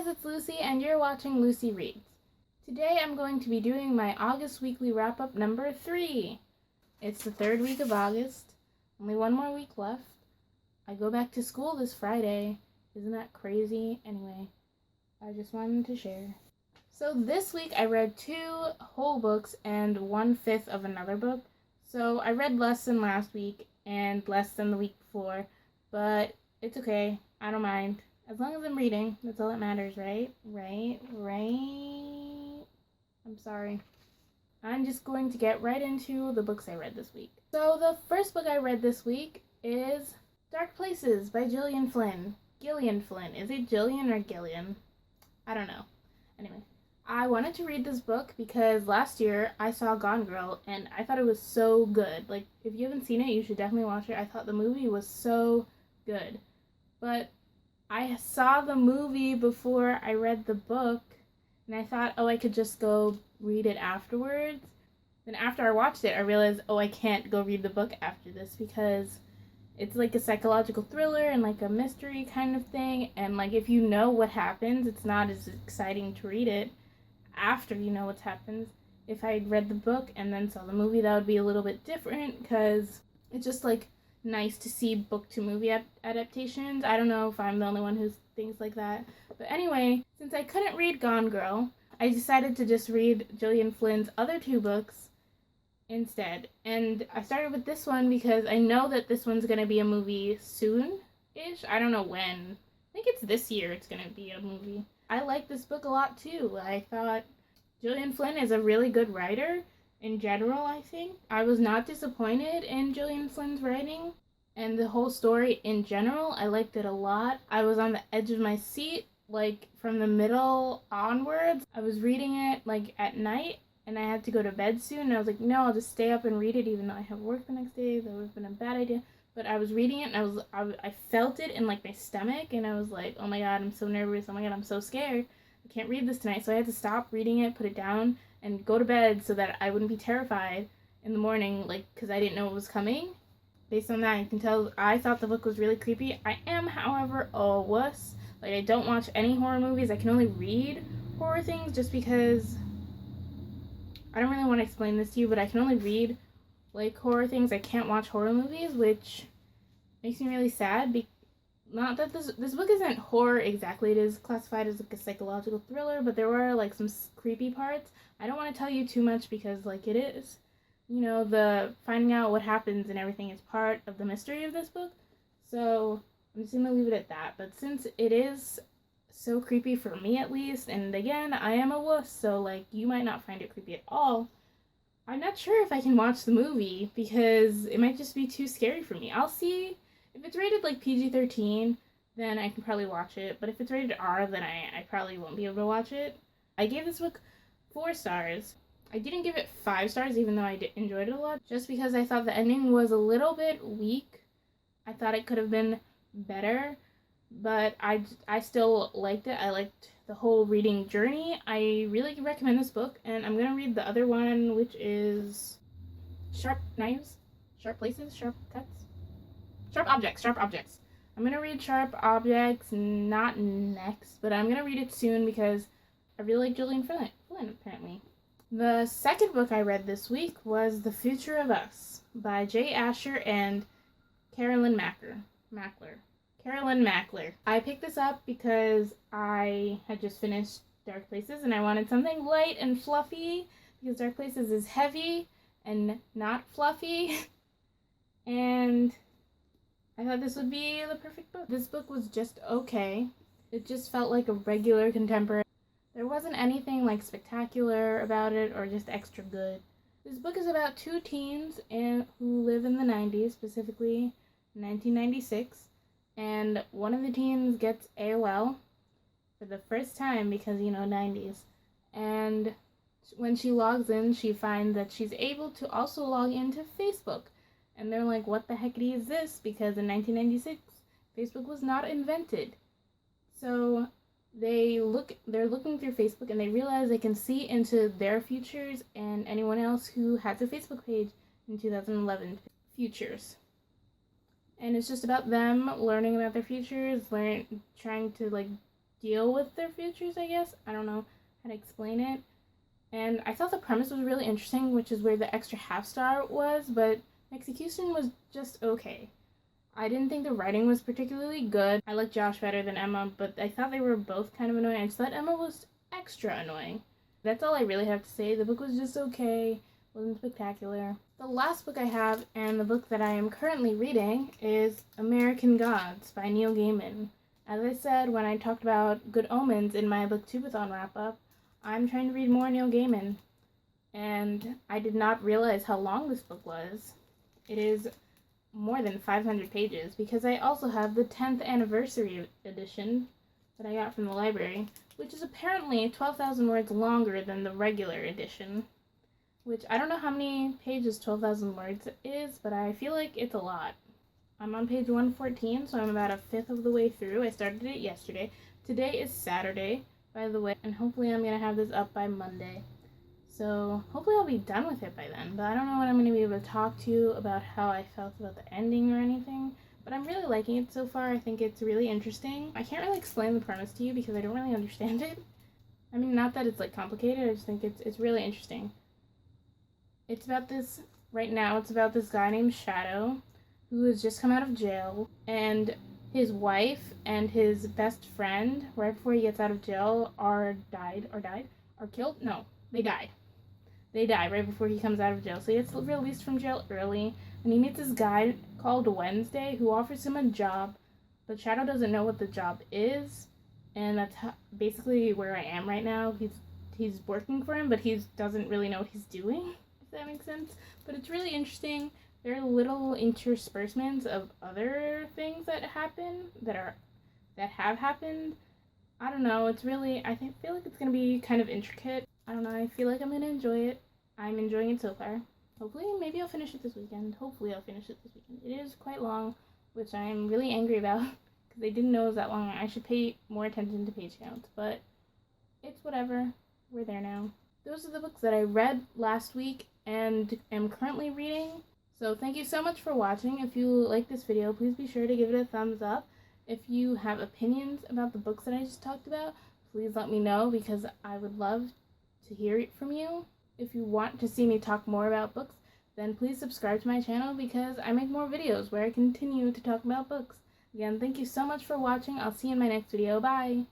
guys, it's Lucy and you're watching Lucy Reads. Today I'm going to be doing my August weekly wrap-up number 3. It's the third week of August, only one more week left. I go back to school this Friday. Isn't that crazy? Anyway, I just wanted to share. So this week I read 2 whole books and 1/5 of another book. So I read less than last week and less than the week before, but it's okay. I don't mind. As long as I'm reading, that's all that matters, right? Right? I'm sorry. I'm just going to get right into the books I read this week. So the first book I read this week is Dark Places by Gillian Flynn. Gillian Flynn. Is it Gillian or Gillian? I don't know. Anyway, I wanted to read this book because last year I saw Gone Girl and I thought it was so good. Like, if you haven't seen it, you should definitely watch it. I thought the movie was so good. But I saw the movie before I read the book, and I thought, I could just go read it afterwards. Then after I watched it, I realized, I can't go read the book after this because it's like a psychological thriller and like a mystery kind of thing. And like, if you know what happens, it's not as exciting to read it after you know what happens. If I read the book and then saw the movie, that would be a little bit different because it's just like nice to see book to movie adaptations. I don't know if I'm the only one who thinks like that. But anyway, since I couldn't read Gone Girl, I decided to just read Gillian Flynn's other 2 books instead. And I started with this one because I know that this one's going to be a movie soon-ish. I don't know when. I think it's this year it's going to be a movie. I like this book a lot too. I thought Gillian Flynn is a really good writer. In general, I think. I was not disappointed in Gillian Flynn's writing, and the whole story in general, I liked it a lot. I was on the edge of my seat, like, from the middle onwards. I was reading it, like, at night, and I had to go to bed soon, and I was like, no, I'll just stay up and read it, even though I have work the next day. That would have been a bad idea. But I was reading it, and I felt it in, like, my stomach, and I was like, oh my god, I'm so nervous, oh my god, I'm so scared. I can't read this tonight, so I had to stop reading it, put it down, and go to bed so that I wouldn't be terrified in the morning, like, because I didn't know what was coming. Based on that, you can tell I thought the book was really creepy. I am, however, a wuss. Like, I don't watch any horror movies. I can only read horror things just because I don't really want to explain this to you, but I can only read, like, horror things. I can't watch horror movies, which makes me really sad. Not that this book isn't horror exactly. It is classified as like a psychological thriller, but there were like some creepy parts. I don't want to tell you too much because like it is, the finding out what happens and everything is part of the mystery of this book. So I'm just gonna leave it at that. But since it is so creepy for me at least, and again, I am a wuss, so like you might not find it creepy at all. I'm not sure if I can watch the movie because it might just be too scary for me. I'll see. If it's rated like PG-13, then I can probably watch it. But if it's rated R, then I probably won't be able to watch it. I gave this book 4 stars. I didn't give it 5 stars, even though I enjoyed it a lot, just because I thought the ending was a little bit weak. I thought it could have been better, but I still liked it. I liked the whole reading journey. I really recommend this book, and I'm going to read the other one, which is Sharp Knives, Sharp Places, Sharp Cuts. Sharp Objects. I'm going to read Sharp Objects not next, but I'm going to read it soon because I really like Gillian Flynn, apparently. The second book I read this week was The Future of Us by Jay Asher and Caroline Mackler. Caroline Mackler. I picked this up because I had just finished Dark Places and I wanted something light and fluffy because Dark Places is heavy and not fluffy. And I thought this would be the perfect book. This book was just okay. It just felt like a regular contemporary. There wasn't anything like spectacular about it or just extra good. This book is about 2 teens who live in the 90s, specifically 1996, and one of the teens gets AOL for the first time because, 90s. And when she logs in, she finds that she's able to also log into Facebook. And they're like, what the heckity is this? Because in 1996, Facebook was not invented. So they're looking through Facebook and they realize they can see into their futures and anyone else who has a Facebook page in 2011 futures. And it's just about them learning about their futures, trying to like deal with their futures, I guess. I don't know how to explain it. And I thought the premise was really interesting, which is where the extra half star was, but my execution was just okay. I didn't think the writing was particularly good. I like Josh better than Emma, but I thought they were both kind of annoying. I just thought Emma was extra annoying. That's all I really have to say. The book was just okay, wasn't spectacular. The last book I have, and the book that I am currently reading, is American Gods by Neil Gaiman. As I said when I talked about Good Omens in my Booktubeathon wrap-up, I'm trying to read more Neil Gaiman, and I did not realize how long this book was. It is more than 500 pages, because I also have the 10th anniversary edition that I got from the library, which is apparently 12,000 words longer than the regular edition, which I don't know how many pages 12,000 words is, but I feel like it's a lot. I'm on page 114, so I'm about a fifth of the way through. I started it yesterday. Today is Saturday, by the way, and hopefully I'm going to have this up by Monday. So hopefully I'll be done with it by then, but I don't know when I'm going to be able to talk to you about how I felt about the ending or anything, but I'm really liking it so far. I think it's really interesting. I can't really explain the premise to you because I don't really understand it. I mean, not that it's like complicated, I just think it's really interesting. It's about this guy named Shadow who has just come out of jail, and his wife and his best friend, right before he gets out of jail, are killed? No, they die. They die right before he comes out of jail. So he gets released from jail early, and he meets this guy called Wednesday who offers him a job, but Shadow doesn't know what the job is, and that's basically where I am right now. He's working for him, but he doesn't really know what he's doing, if that makes sense. But it's really interesting. There are little interspersements of other things that happen, that have happened. I don't know, it's really, feel like it's going to be kind of intricate. I don't know, I feel like I'm going to enjoy it. I'm enjoying it so far. Hopefully, maybe I'll finish it this weekend. It is quite long, which I'm really angry about, because I didn't know it was that long. I should pay more attention to page counts, but it's whatever. We're there now. Those are the books that I read last week and am currently reading. So thank you so much for watching. If you like this video, please be sure to give it a thumbs up. If you have opinions about the books that I just talked about, please let me know, because I would love to hear it from you. If you want to see me talk more about books, then please subscribe to my channel, because I make more videos where I continue to talk about books. Again, thank you so much for watching. I'll see you in my next video. Bye!